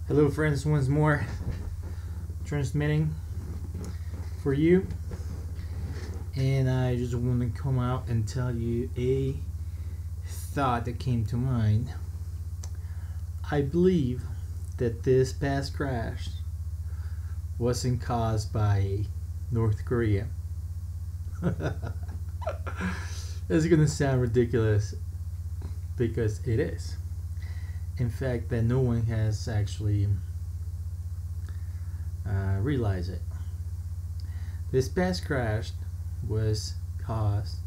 Hello friends, once more transmitting for you, and I just want to come out and tell you a thought that came to mind. I believe that this past crash wasn't caused by North Korea. It's gonna sound ridiculous because it is. In fact, that no one has actually realized it. This past crash was caused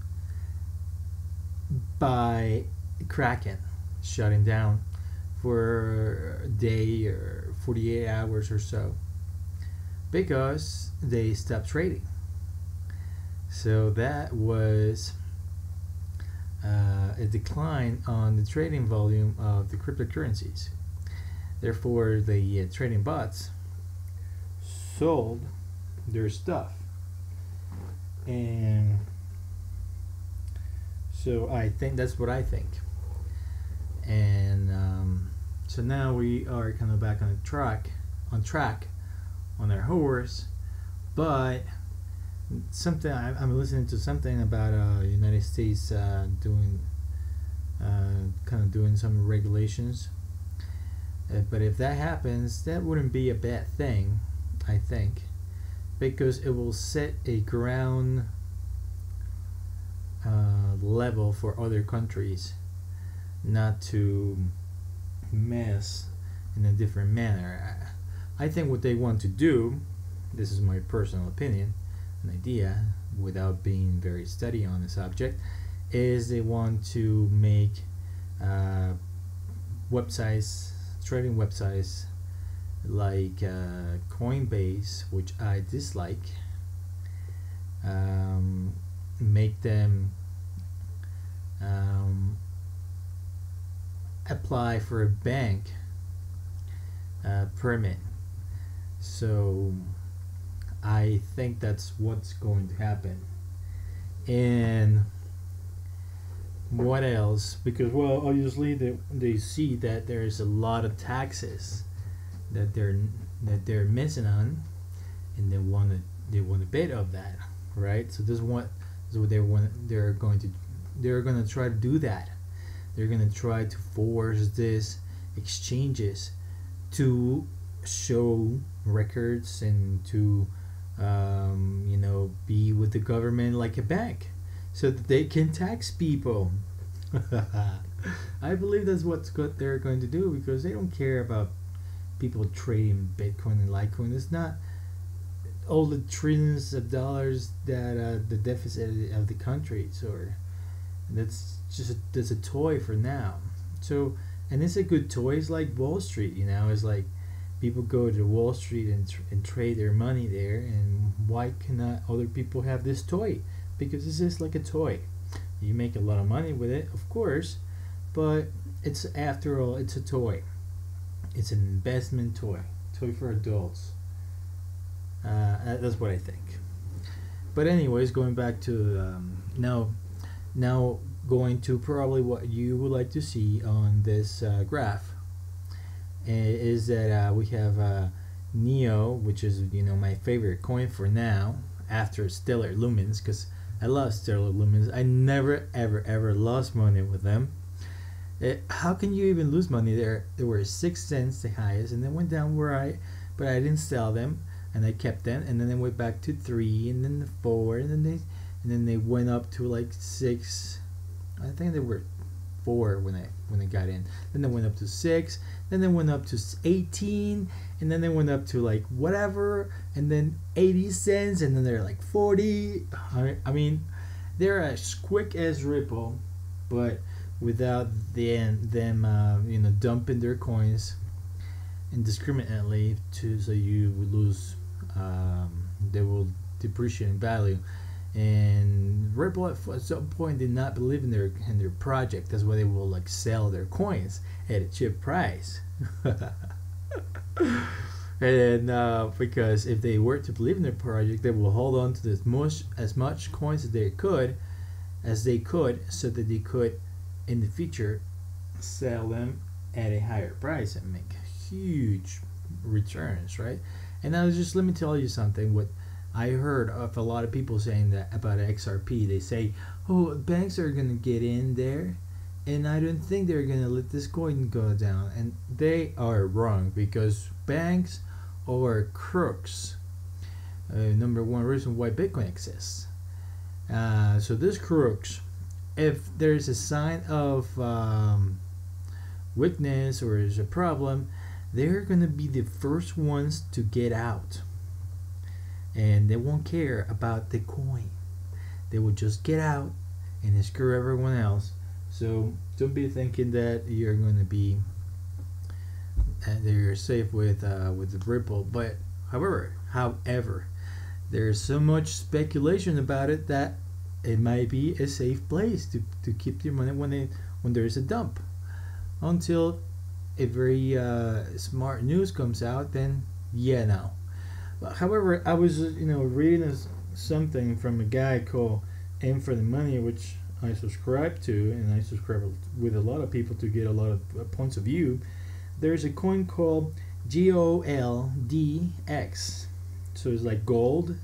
by Kraken shutting down for a day or 48 hours or so because they stopped trading. So that was a decline on the trading volume of the cryptocurrencies. Therefore, the trading bots sold their stuff, and so I think that's what I think. And so now we are kind of back on track on our horse, but something I'm listening to something about United States doing kind of doing some regulations, but if that happens, that wouldn't be a bad thing, I think, because it will set a ground level for other countries not to mess in a different manner. I think what they want to do, this is my personal opinion, an idea without being very steady on the subject, is they want to make websites, trading websites like Coinbase, which I dislike, make them apply for a bank permit. So I think that's what's going to happen. And what else? Because, well, obviously they see that there's a lot of taxes that they're missing on, and they want a bit of that, right? So this is what they're going to try to do that. They're going to try to force these exchanges to show records and to be with the government like a bank, so that they can tax people. I believe that's what they're going to do, because they don't care about people trading Bitcoin and Litecoin. It's not all the trillions of dollars that the deficit of the countries, or that's a toy for now. So, and it's a good toy. It's like Wall Street, it's like people go to Wall Street and trade their money there, and why cannot other people have this toy? Because it's just like a toy. You make a lot of money with it, of course, but it's, after all, it's a toy. It's an investment toy for adults. That's what I think. But anyways, going back to now going to probably what you would like to see on this graph is that we have Neo, which is my favorite coin for now after Stellar Lumens, because I love Stellar Lumens. I never ever lost money with them. How can you even lose money there? They were 6 cents the highest, and then went down but I didn't sell them, and I kept them, and then they went back to 3, and then the 4, and then they went up to like 6. I think they were 4 when I got in. Then they went up to 6. Then they went up to 18, and then they went up to like whatever, and then 80 cents, and then they're like 40. I mean, they're as quick as Ripple, but without them dumping their coins indiscriminately so you would lose. They will depreciate in value. And Ripple at some point did not believe in their project. That's why they will like sell their coins at a cheap price. And because if they were to believe in their project, they will hold on to as much coins as they could, so that they could in the future sell them at a higher price and make huge returns, right? And I was just, let me tell you something. What I heard of a lot of people saying that about XRP, they say, oh, banks are gonna get in there, and I don't think they're gonna let this coin go down. And they are wrong, because banks are crooks. Number one reason why Bitcoin exists. So these crooks, if there's a sign of weakness or there's a problem, they're gonna be the first ones to get out, and they won't care about the coin. They will just get out and screw everyone else. So don't be thinking that you're going to be that you're safe with the Ripple. But however, there's so much speculation about it that it might be a safe place to keep your money when there's a dump. Until a very smart news comes out, then yeah, no. But however, I was reading something from a guy called M for the Money, which I subscribe to, and I subscribe with a lot of people to get a lot of points of view. There's a coin called GOLDX, so it's like gold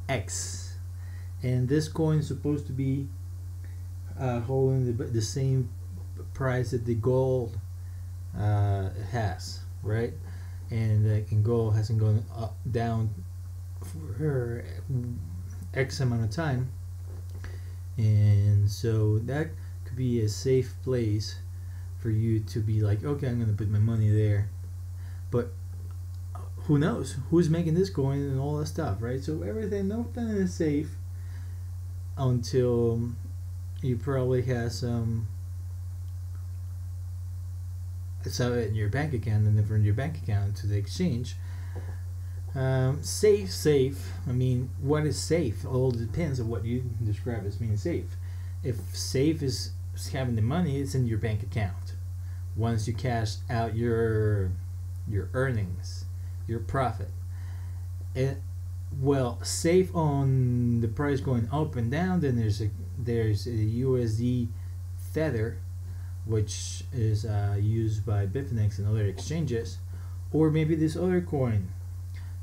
X, and this coin is supposed to be holding the same price that the gold has, right? And gold hasn't gone down for X amount of time, and so that could be a safe place for you to be like, okay, I'm gonna put my money there. But who knows who's making this coin and all that stuff, right? So nothing is safe until you probably have some in your bank account, and then from your bank account to the exchange. Safe. I mean, what is safe? All depends on what you describe as being safe. If safe is having the money, it's in your bank account. Once you cash out your earnings, your profit. Safe on the price going up and down. Then there's a USD Tether, which is used by Bitfinex and other exchanges, or maybe this other coin.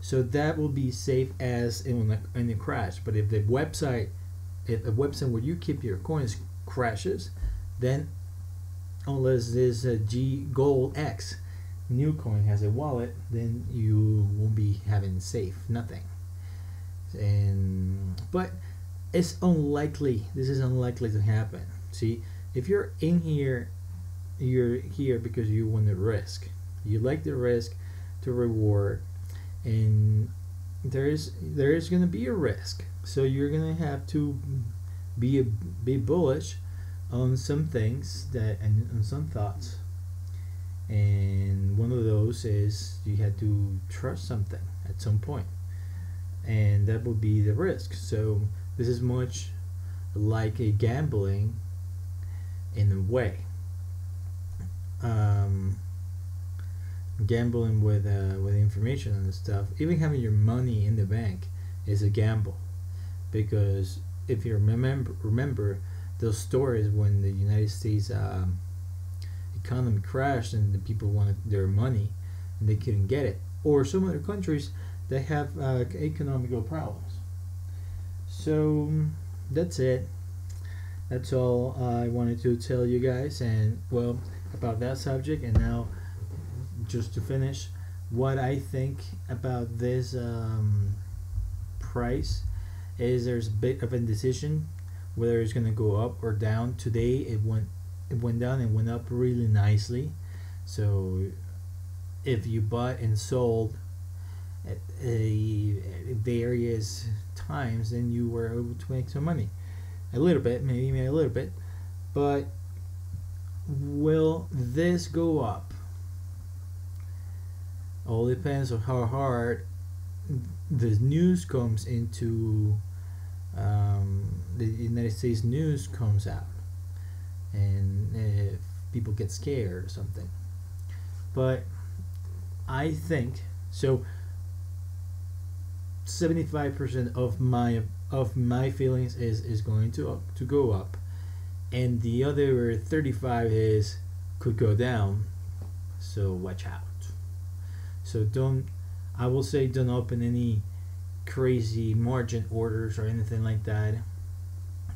So that will be safe as in a crash. But if a website where you keep your coins crashes, then unless this GOLDX new coin has a wallet, then you won't be having safe nothing. But it's unlikely. This is unlikely to happen. See, if you're in here, you're here because you want the risk. You like the risk to reward, and there is going to be a risk. So you're going to have to be bullish on some things and on some thoughts. And one of those is you had to trust something at some point, and that will be the risk. So this is much like a gambling in a way. Gambling with information and stuff. Even having your money in the bank is a gamble, because if you remember those stories when the United States economy crashed and the people wanted their money and they couldn't get it, or some other countries that have economical problems. So that's it. That's all I wanted to tell you guys, and about that subject. And now, just to finish, what I think about this price is there's a bit of indecision whether it's going to go up or down. Today it went down and went up really nicely. So if you bought and sold at various times, then you were able to make some money. A little bit, maybe a little bit. But will this go up? All depends on how hard the news comes into the United States news comes out, and if people get scared or something. But I think so. 75% of my feelings is going to go up, and the other 35 could go down. So watch out. So I will say don't open any crazy margin orders or anything like that,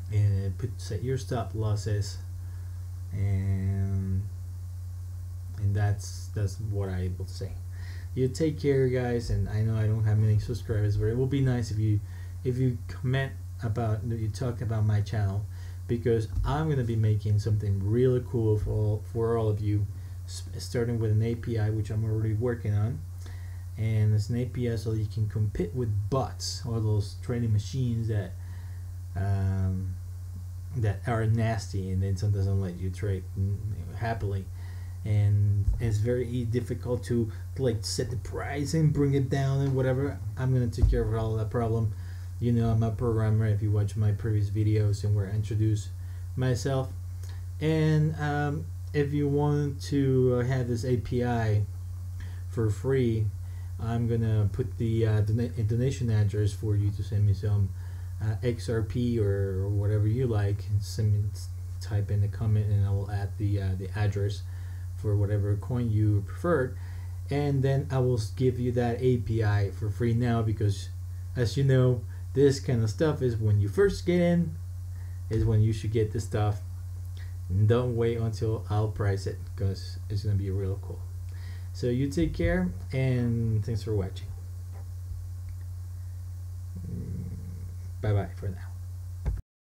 and set your stop losses, and that's what I will say. You take care, guys, and I know I don't have many subscribers, but it will be nice if you comment about, you talk about my channel, because I'm gonna be making something really cool for all of you, starting with an API which I'm already working on, and it's an API so you can compete with bots, or those trading machines that are nasty and then sometimes don't let you trade happily, and it's very difficult to like set the price and bring it down and whatever. I'm gonna take care of all that problem. You know, I'm a programmer if you watch my previous videos and where I introduce myself. And if you want to have this API for free, I'm gonna put the donation address for you to send me some XRP or whatever you like, and send me, type in the comment, and I will add the address for whatever coin you preferred, and then I will give you that API for free now, because as you know, this kind of stuff is when you first get in is when you should get the stuff. Don't wait until I'll price it, because it's gonna be real cool. So you take care, and thanks for watching. Bye bye for now.